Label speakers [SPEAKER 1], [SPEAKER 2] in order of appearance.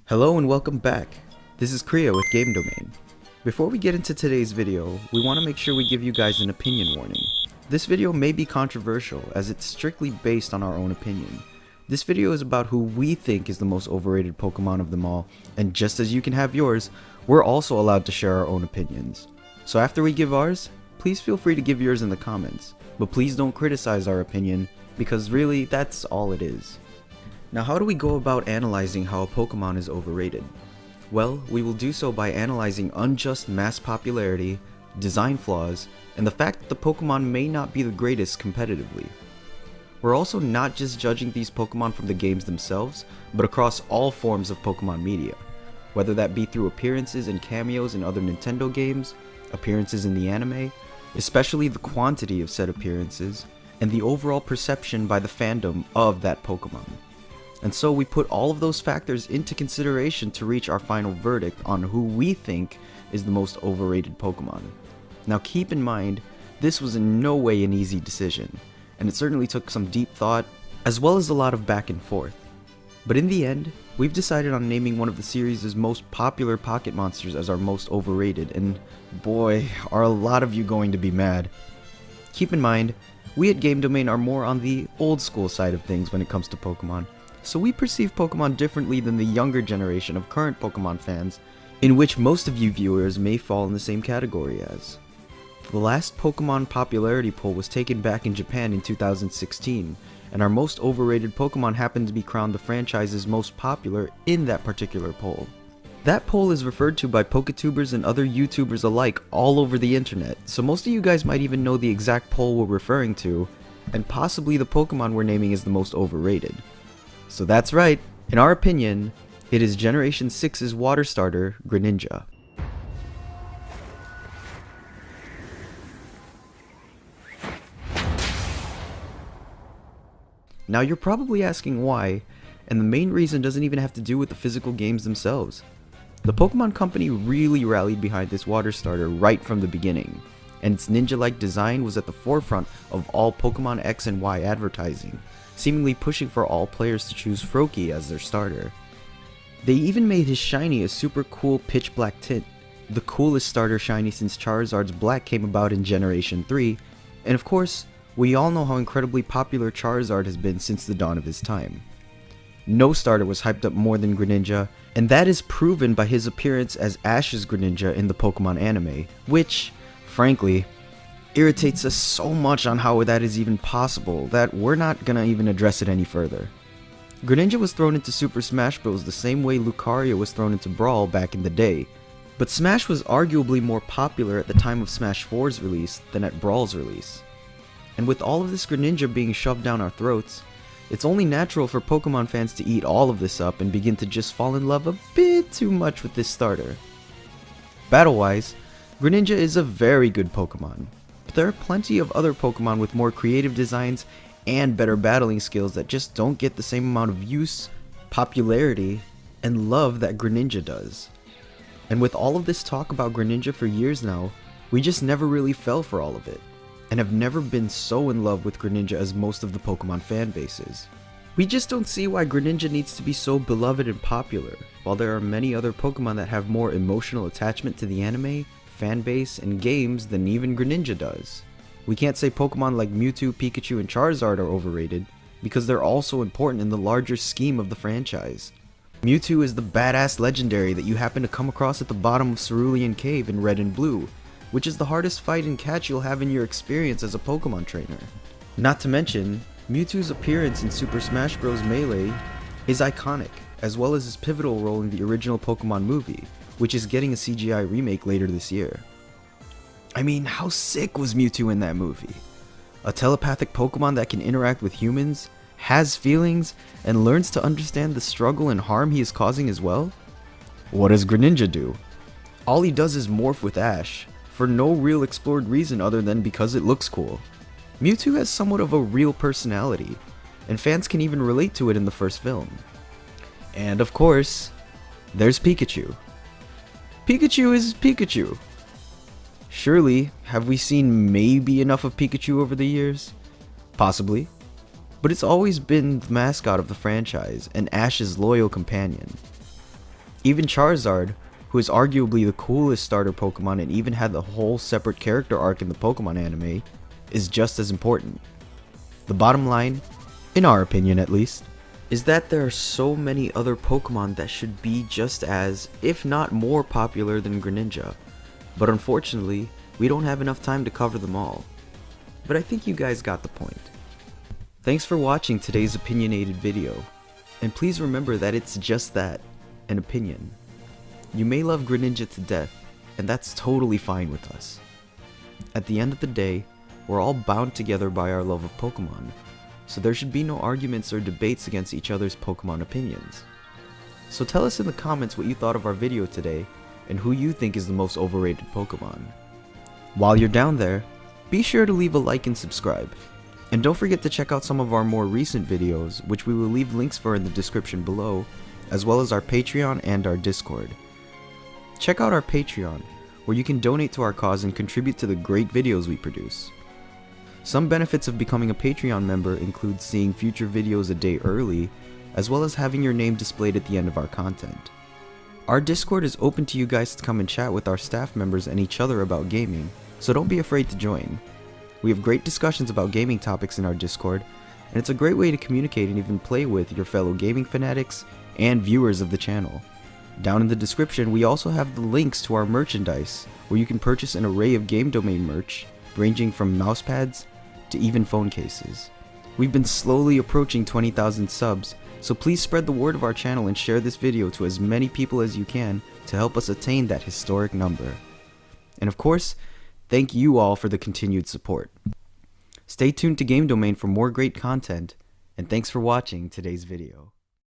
[SPEAKER 1] Hello and welcome back. This is Kriya with Game Domain. Before we get into today's video, we want to make sure we give you guys an opinion warning. This video may be controversial as it's strictly based on our own opinion. This video is about who we think is the most overrated Pokemon of them all, and just as you can have yours, we're also allowed to share our own opinions. So after we give ours, please feel free to give yours in the comments, but please don't criticize our opinion, because really that's all it is. Now, how do we go about analyzing how a Pokemon is overrated? Well, we will do so by analyzing unjust mass popularity, design flaws, and the fact that the Pokemon may not be the greatest competitively. We're also not just judging these Pokemon from the games themselves, but across all forms of Pokemon media, whether that be through appearances and cameos in other Nintendo games, appearances in the anime, especially the quantity of said appearances, and the overall perception by the fandom of that Pokemon. And so we put all of those factors into consideration to reach our final verdict on who we think is the most overrated Pokemon. Now keep in mind, this was in no way an easy decision, and it certainly took some deep thought, as well as a lot of back and forth. But in the end, we've decided on naming one of the series' most popular pocket monsters as our most overrated, and boy, are a lot of you going to be mad. Keep in mind, we at Game Domain are more on the old school side of things when it comes to Pokemon, so we perceive Pokemon differently than the younger generation of current Pokemon fans, in which most of you viewers may fall in the same category as. The last Pokemon popularity poll was taken back in Japan in 2016, and our most overrated Pokemon happened to be crowned the franchise's most popular in that particular poll. That poll is referred to by Poketubers and other YouTubers alike all over the internet, so most of you guys might even know the exact poll we're referring to, and possibly the Pokemon we're naming is the most overrated. So that's right, in our opinion, it is Generation 6's water starter, Greninja. Now you're probably asking why, and the main reason doesn't even have to do with the physical games themselves. The Pokemon Company really rallied behind this water starter right from the beginning, and its ninja-like design was at the forefront of all Pokemon X and Y advertising, seemingly pushing for all players to choose Froakie as their starter. They even made his shiny a super cool pitch black tint, the coolest starter shiny since Charizard's black came about in Generation 3, and of course, we all know how incredibly popular Charizard has been since the dawn of his time. No starter was hyped up more than Greninja, and that is proven by his appearance as Ash's Greninja in the Pokemon anime, which, frankly, irritates us so much on how that is even possible that we're not gonna even address it any further. Greninja was thrown into Super Smash Bros. The same way Lucario was thrown into Brawl back in the day, but Smash was arguably more popular at the time of Smash 4's release than at Brawl's release. And with all of this Greninja being shoved down our throats, it's only natural for Pokemon fans to eat all of this up and begin to just fall in love a bit too much with this starter. Battle-wise, Greninja is a very good Pokemon, but there are plenty of other Pokemon with more creative designs and better battling skills that just don't get the same amount of use, popularity, and love that Greninja does. And with all of this talk about Greninja for years now, we just never really fell for all of it, and have never been so in love with Greninja as most of the Pokemon fan bases. We just don't see why Greninja needs to be so beloved and popular, while there are many other Pokemon that have more emotional attachment to the anime, fanbase, and games than even Greninja does. We can't say Pokemon like Mewtwo, Pikachu, and Charizard are overrated, because they're also important in the larger scheme of the franchise. Mewtwo is the badass legendary that you happen to come across at the bottom of Cerulean Cave in Red and Blue, which is the hardest fight and catch you'll have in your experience as a Pokemon trainer. Not to mention, Mewtwo's appearance in Super Smash Bros. Melee is iconic, as well as his pivotal role in the original Pokemon movie, which is getting a CGI remake later this year. I mean, how sick was Mewtwo in that movie? A telepathic Pokemon that can interact with humans, has feelings, and learns to understand the struggle and harm he is causing as well? What does Greninja do? All he does is morph with Ash, for no real explored reason other than because it looks cool. Mewtwo has somewhat of a real personality, and fans can even relate to it in the first film. And of course, there's Pikachu. Pikachu is Pikachu. Surely, have we seen maybe enough of Pikachu over the years? Possibly. But it's always been the mascot of the franchise, and Ash's loyal companion. Even Charizard, who is arguably the coolest starter Pokemon and even had the whole separate character arc in the Pokemon anime, is just as important. The bottom line, in our opinion at least, is that there are so many other Pokemon that should be just as, if not more popular than Greninja, but unfortunately, we don't have enough time to cover them all. But I think you guys got the point. Thanks for watching today's opinionated video, and please remember that it's just that, an opinion. You may love Greninja to death, and that's totally fine with us. At the end of the day, we're all bound together by our love of Pokemon, so there should be no arguments or debates against each other's Pokemon opinions. So tell us in the comments what you thought of our video today, and who you think is the most overrated Pokemon. While you're down there, be sure to leave a like and subscribe. And don't forget to check out some of our more recent videos, which we will leave links for in the description below, as well as our Patreon and our Discord. Check out our Patreon, where you can donate to our cause and contribute to the great videos we produce. Some benefits of becoming a Patreon member include seeing future videos a day early, as well as having your name displayed at the end of our content. Our Discord is open to you guys to come and chat with our staff members and each other about gaming, so don't be afraid to join. We have great discussions about gaming topics in our Discord, and it's a great way to communicate and even play with your fellow gaming fanatics and viewers of the channel. Down in the description, we also have the links to our merchandise, where you can purchase an array of Game Domain merch, ranging from mousepads to even phone cases. We've been slowly approaching 20,000 subs, so please spread the word of our channel and share this video to as many people as you can to help us attain that historic number. And of course, thank you all for the continued support. Stay tuned to Game Domain for more great content, and thanks for watching today's video.